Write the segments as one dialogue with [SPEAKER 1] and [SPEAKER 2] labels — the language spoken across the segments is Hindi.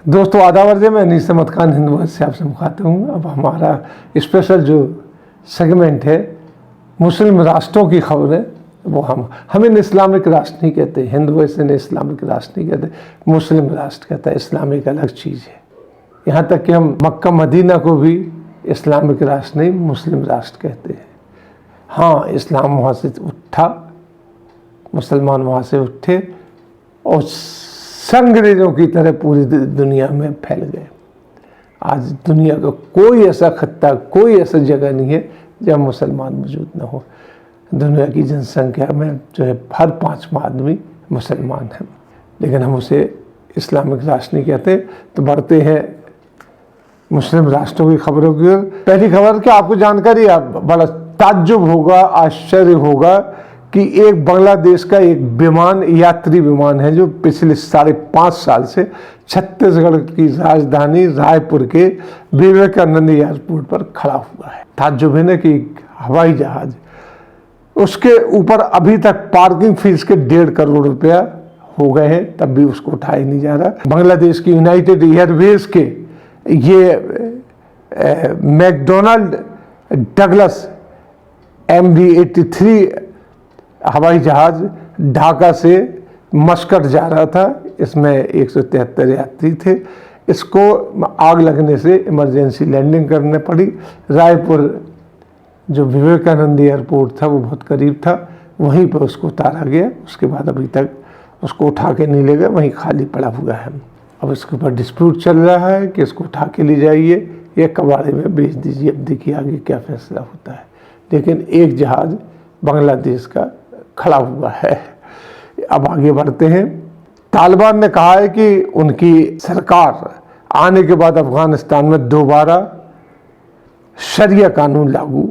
[SPEAKER 1] दोस्तों आदाब मैं अनीस अहमद खान हिंदू से आपसे मुखातिब हूँ। अब हमारा स्पेशल जो सेगमेंट है मुस्लिम राष्ट्रों की खबरें, वो हम इन्हें इस्लामिक राष्ट्र नहीं कहते, हिंदू से इन्हें इस्लामिक राष्ट्र नहीं कहते, मुस्लिम राष्ट्र कहता है। इस्लामिक अलग चीज़ है। यहाँ तक कि हम मक्का मदीना को भी इस्लामिक राष्ट्र नहीं मुस्लिम राष्ट्र कहते हैं। हाँ, इस्लाम वहाँ से उठा, मुसलमान वहाँ से उठे और अंग्रेज़ों की तरह पूरी दुनिया में फैल गए। आज दुनिया का कोई ऐसा खत्ता, कोई ऐसा जगह नहीं है जहाँ मुसलमान मौजूद न हो। दुनिया की जनसंख्या में जो है हर 5वां आदमी मुसलमान है, लेकिन हम उसे इस्लामिक राष्ट्र नहीं कहते। तो बढ़ते हैं मुस्लिम राष्ट्रों की खबरों की ओर। पहली खबर कि आपको जानकारी बड़ा ताज्जुब होगा, आश्चर्य होगा कि एक बांग्लादेश का एक विमान, यात्री विमान है जो पिछले 5.5 साल से छत्तीसगढ़ की राजधानी रायपुर के विवेकानंद एयरपोर्ट पर खड़ा हुआ है। ताज्जुब है ना कि हवाई जहाज, उसके ऊपर अभी तक पार्किंग फीस के 1.5 करोड़ रुपया हो गए हैं, तब भी उसको उठाया नहीं जा रहा। बांग्लादेश की यूनाइटेड एयरवेज के ये मैकडोनाल्ड डगलस MD-83 हवाई जहाज ढाका से मस्कट जा रहा था। इसमें 173 यात्री थे। इसको आग लगने से इमरजेंसी लैंडिंग करने पड़ी। रायपुर जो विवेकानंद एयरपोर्ट था वो बहुत करीब था, वहीं पर उसको उतारा गया। उसके बाद अभी तक उसको उठा के नहीं ले गए, वहीं खाली पड़ा हुआ है। अब इसके ऊपर डिस्प्यूट चल रहा है कि इसको उठा के ले जाइए या कबाड़े में बेच दीजिए। अब देखिए आगे क्या फैसला होता है। लेकिन एक जहाज बांग्लादेश का खड़ा हुआ है। अब आगे बढ़ते हैं। तालिबान ने कहा है कि उनकी सरकार आने के बाद अफगानिस्तान में दोबारा शरिया कानून लागू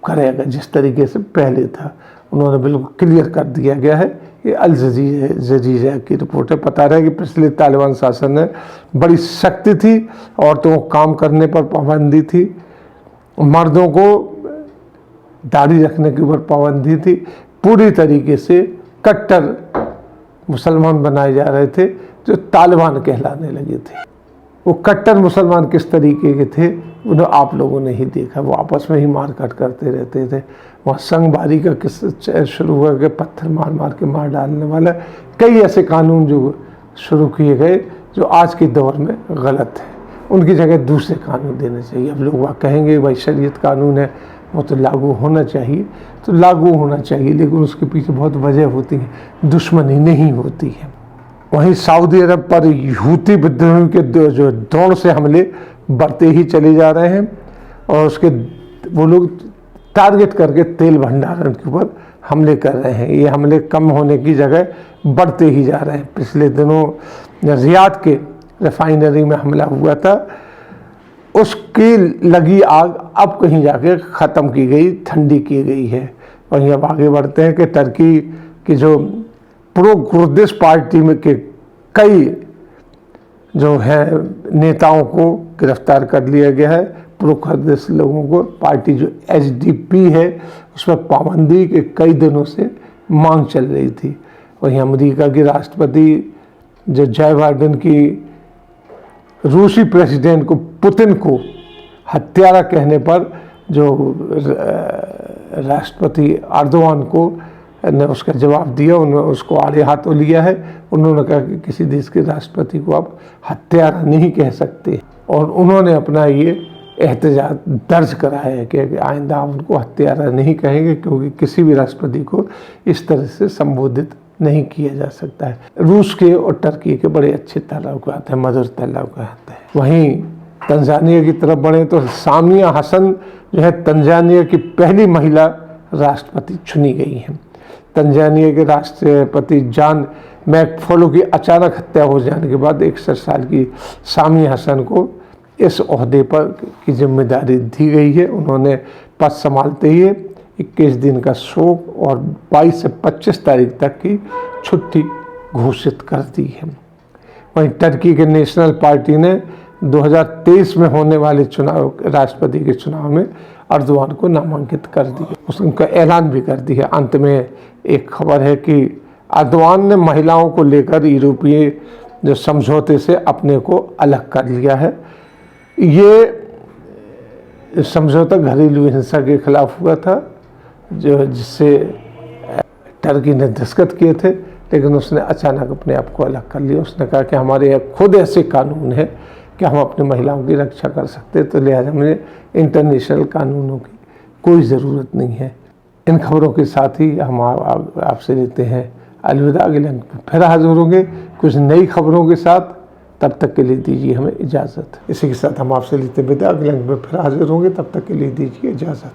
[SPEAKER 1] करेगा जिस तरीके से पहले था। उन्होंने बिल्कुल क्लियर कर दिया गया है। ये अल जजीरा की रिपोर्ट है। पता रहे कि पिछले तालिबान शासन में बड़ी सख्ती थी, औरतों को काम करने पर पाबंदी थी, मर्दों को दाढ़ी रखने के ऊपर पाबंदी थी, पूरी तरीके से कट्टर मुसलमान बनाए जा रहे थे जो तालिबान कहलाने लगे थे। वो कट्टर मुसलमान किस तरीके के थे उन्हें आप लोगों ने ही देखा। वो आपस में ही मारकाट करते रहते थे। वहाँ संगबारी का किस्सा शुरू हुआ कि पत्थर मार मार के मार डालने वाला कई ऐसे कानून जो शुरू किए गए जो आज के दौर में गलत है। उनकी जगह दूसरे कानून देने चाहिए। अब लोग वहाँ कहेंगे भाई शरीयत कानून है वो तो लागू होना चाहिए, तो लागू होना चाहिए, लेकिन उसके पीछे बहुत वजह होती है, दुश्मनी नहीं होती है। वहीं सऊदी अरब पर हूती विद्रोहियों के जो ड्रोन से हमले बढ़ते ही चले जा रहे हैं और उसके वो लोग टारगेट करके तेल भंडारण के ऊपर हमले कर रहे हैं। ये हमले कम होने की जगह बढ़ते ही जा रहे हैं। पिछले दिनों रियाद के रिफाइनरी में हमला हुआ था, उसकी लगी आग अब कहीं जाके ख़त्म की गई, ठंडी की गई है। वहीं अब आगे बढ़ते हैं कि टर्की की जो प्रो कुर्दिश पार्टी में के कई जो है नेताओं को गिरफ्तार कर लिया गया है। प्रो कुर्दिश लोगों को पार्टी जो SDP है उसमें पाबंदी के कई दिनों से मांग चल रही थी। वहीं अमेरिका के राष्ट्रपति जो जो बाइडेन की रूसी प्रेसिडेंट को पुतिन को हत्यारा कहने पर जो राष्ट्रपति अर्दोआन को ने उसका जवाब दिया, उन्होंने उसको आड़े हाथों लिया है। उन्होंने कहा कि किसी देश के राष्ट्रपति को आप हत्यारा नहीं कह सकते और उन्होंने अपना ये एहतजाज दर्ज कराया है कि आइंदा उनको हत्यारा नहीं कहेंगे, क्योंकि किसी भी राष्ट्रपति को इस तरह से संबोधित नहीं किया जा सकता है। रूस के और टर्की के बड़े अच्छे ताल्लुकात हैं, मधुर ताल्लुकात हैं। वहीं तंजानिया की तरफ बढ़े तो सामिया हसन जो है तंजानिया की पहली महिला राष्ट्रपति चुनी गई हैं। तंजानिया के राष्ट्रपति जॉन मैकफोलो की अचानक हत्या हो जाने के बाद 61 साल की सामिया हसन को इस ओहदे पर की जिम्मेदारी दी गई है। उन्होंने पद संभालते ही 21 दिन का शोक और 22 से 25 तारीख तक की छुट्टी घोषित कर दी है। वहीं टर्की के नेशनल पार्टी ने 2023 में होने वाले चुनाव, राष्ट्रपति के चुनाव में अर्दोआन को नामांकित कर दिया, उसका ऐलान भी कर दिया। अंत में एक खबर है कि अर्दोआन ने महिलाओं को लेकर यूरोपीय जो समझौते से अपने को अलग कर लिया है। ये समझौता घरेलू हिंसा के खिलाफ हुआ था, जो जिससे टर्की ने दस्तखत किए थे, लेकिन उसने अचानक अपने आप को अलग कर लिया। उसने कहा कि हमारे यहाँ खुद ऐसे कानून है कि हम अपनी महिलाओं की रक्षा कर सकते, तो लिहाजा मुझे इंटरनेशनल कानूनों की कोई ज़रूरत नहीं है। इन खबरों के साथ ही हम आपसे लेते हैं अलविदा। अगले अंक में फिर हाजिर होंगे कुछ नई खबरों के साथ। तब तक के लिए दीजिए हमें इजाज़त। इसी के साथ हम आपसे लेते विदा। अगले अंक में फिर हाजिर होंगे, तब तक के लिए दीजिए इजाज़त।